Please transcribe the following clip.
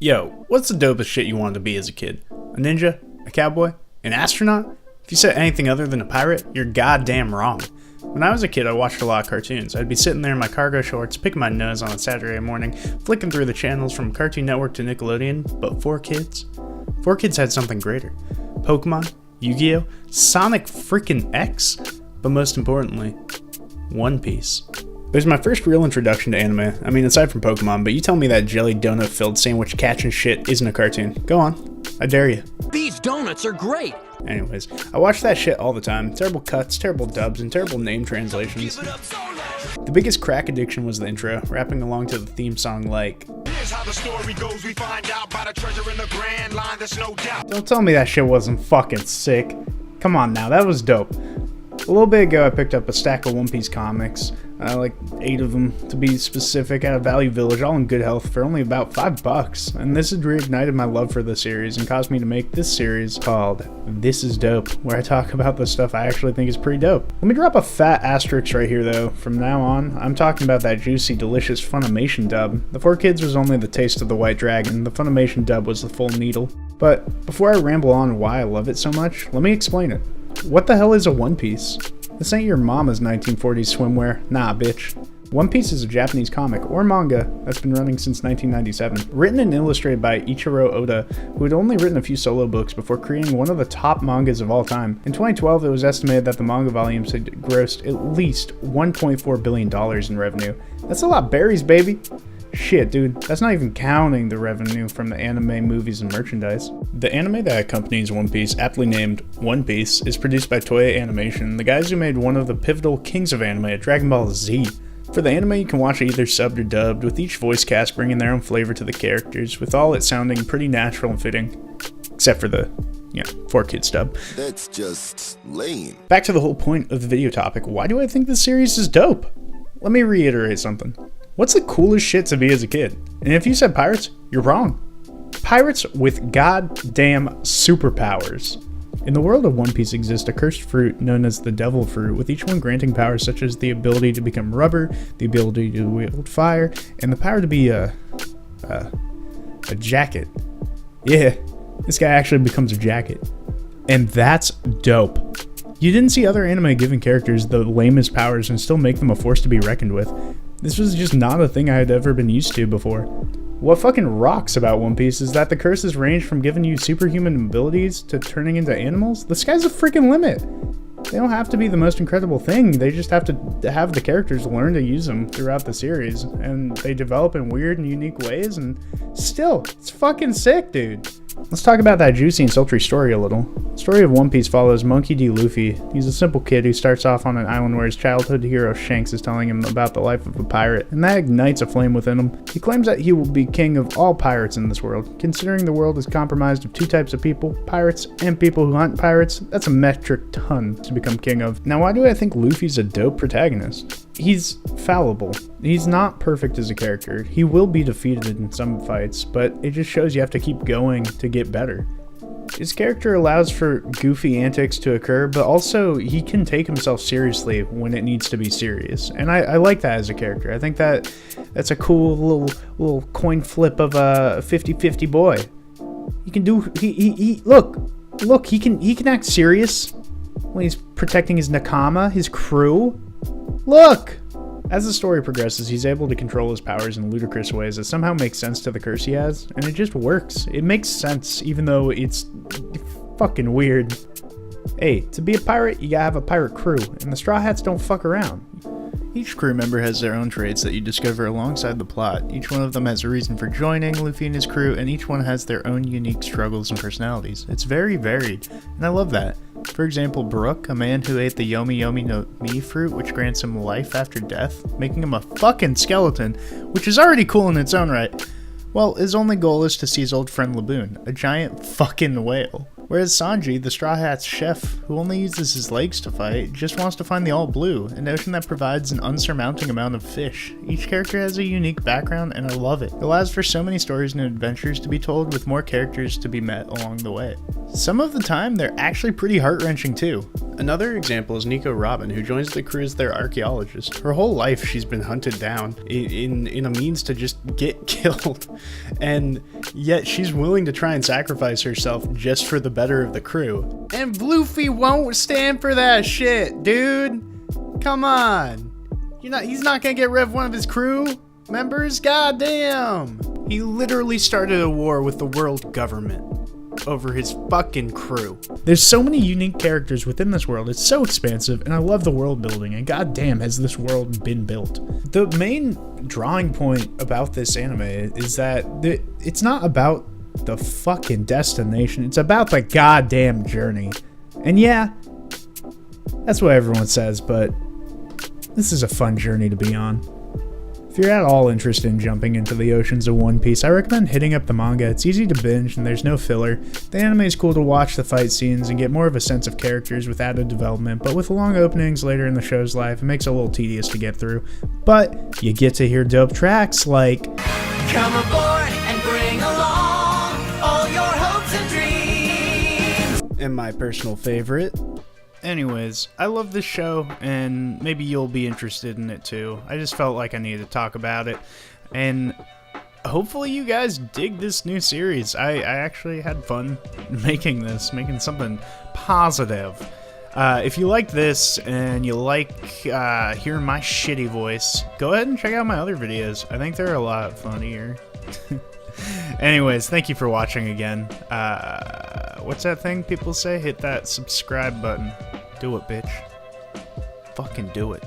Yo, what's the dopest shit you wanted to be as a kid? A ninja? A cowboy? An astronaut? If you said anything other than a pirate, you're goddamn wrong. When I was a kid, I watched a lot of cartoons. I'd be sitting there in my cargo shorts, picking my nose on a Saturday morning, flicking through the channels from Cartoon Network to Nickelodeon, but 4Kids? 4Kids had something greater. Pokemon, Yu-Gi-Oh!, Sonic freaking X, but most importantly, One Piece. It was my first real introduction to anime. I mean, aside from Pokemon, but you tell me that jelly donut-filled sandwich catching shit isn't a cartoon. Go on. I dare you. These donuts are great! Anyways, I watched that shit all the time. Terrible cuts, terrible dubs, and terrible name translations. The biggest crack addiction was the intro, rapping along to the theme song like, "Here's how the story goes, we find out about a treasure in the Grand Line, there's no doubt." Don't tell me that shit wasn't fucking sick. Come on now, that was dope. A little bit ago, I picked up a stack of One Piece comics, like 8 of them to be specific, at a Value Village, all in good health, for only about $5. And this had reignited my love for the series and caused me to make this series called This Is Dope, where I talk about the stuff I actually think is pretty dope. Let me drop a fat asterisk right here though. From now on, I'm talking about that juicy, delicious Funimation dub. The 4Kids was only the taste of the white dragon, the Funimation dub was the full needle. But before I ramble on why I love it so much, let me explain it. What the hell is a One Piece? This ain't your mama's 1940s swimwear. Nah, bitch. One Piece is a Japanese comic, or manga, that's been running since 1997. Written and illustrated by Ichiro Oda, who had only written a few solo books before creating one of the top mangas of all time. In 2012, it was estimated that the manga volumes had grossed at least $1.4 billion in revenue. That's a lot of berries, baby! Shit, dude, that's not even counting the revenue from the anime, movies, and merchandise. The anime that accompanies One Piece, aptly named One Piece, is produced by Toei Animation, the guys who made one of the pivotal kings of anime, Dragon Ball Z. For the anime, you can watch it either subbed or dubbed, with each voice cast bringing their own flavor to the characters, with all it sounding pretty natural and fitting. Except for the, 4Kids dub. That's just lame. Back to the whole point of the video topic, why do I think this series is dope? Let me reiterate something. What's the coolest shit to be as a kid? And if you said pirates, you're wrong. Pirates with goddamn superpowers. In the world of One Piece exists a cursed fruit known as the Devil Fruit, with each one granting powers such as the ability to become rubber, the ability to wield fire, and the power to be a jacket. Yeah, this guy actually becomes a jacket. And that's dope. You didn't see other anime giving characters the lamest powers and still make them a force to be reckoned with. This was just not a thing I had ever been used to before. What fucking rocks about One Piece is that the curses range from giving you superhuman abilities to turning into animals. The sky's the freaking limit. They don't have to be the most incredible thing, they just have to have the characters learn to use them throughout the series, and they develop in weird and unique ways, and still, it's fucking sick, dude. Let's talk about that juicy and sultry story a little. The story of One Piece follows Monkey D. Luffy. He's a simple kid who starts off on an island where his childhood hero Shanks is telling him about the life of a pirate, and that ignites a flame within him. He claims that he will be king of all pirates in this world. Considering the world is comprised of 2 types of people, pirates and people who hunt pirates, that's a metric ton to become king of. Now, why do I think Luffy's a dope protagonist? He's fallible. He's not perfect as a character. He will be defeated in some fights, but it just shows you have to keep going to get better. His character allows for goofy antics to occur, but also he can take himself seriously when it needs to be serious. And I like that as a character. I think that's a cool little coin flip of a 50-50 boy. He can do look, he can act serious when he's protecting his nakama, his crew. Look! As the story progresses, he's able to control his powers in ludicrous ways that somehow make sense to the curse he has, and it just works. It makes sense, even though it's fucking weird. Hey, to be a pirate, you gotta have a pirate crew, and the Straw Hats don't fuck around. Each crew member has their own traits that you discover alongside the plot. Each one of them has a reason for joining Luffy and his crew, and each one has their own unique struggles and personalities. It's very varied, and I love that. For example, Brook, a man who ate the Yomi Yomi no Mi fruit, which grants him life after death, making him a fucking skeleton, which is already cool in its own right. Well, his only goal is to see his old friend Laboon, a giant fucking whale. Whereas Sanji, the Straw Hat's chef, who only uses his legs to fight, just wants to find the All Blue, an ocean that provides an unsurmounting amount of fish. Each character has a unique background, and I love it. It allows for so many stories and adventures to be told with more characters to be met along the way. Some of the time, they're actually pretty heart-wrenching too. Another example is Nico Robin, who joins the crew as their archaeologist. Her whole life she's been hunted down in a means to just get killed, and yet she's willing to try and sacrifice herself just for the better of the crew. And Luffy won't stand for that shit, dude. Come on. He's not gonna get rid of one of his crew members? Goddamn. He literally started a war with the world government over his fucking crew. There's so many unique characters within this world. It's so expansive, and I love the world building, and goddamn has this world been built. The main drawing point about this anime is that it's not about the fucking destination, it's about the goddamn journey. And yeah, that's what everyone says, but this is a fun journey to be on. If you're at all interested in jumping into the oceans of One Piece, I recommend hitting up the manga. It's easy to binge and there's no filler. The anime is cool to watch the fight scenes and get more of a sense of characters with added development, but with long openings later in the show's life, it makes it a little tedious to get through. But you get to hear dope tracks like Come aboard and bring along all your hopes and dreams. and my personal favorite. Anyways, I love this show, and maybe you'll be interested in it too. I just felt like I needed to talk about it, and hopefully you guys dig this new series. I actually had fun making something positive. If you like this, and you like hearing my shitty voice, go ahead and check out my other videos. I think they're a lot funnier. Anyways, thank you for watching again. What's that thing people say? Hit that subscribe button. Do it, bitch. Fucking do it.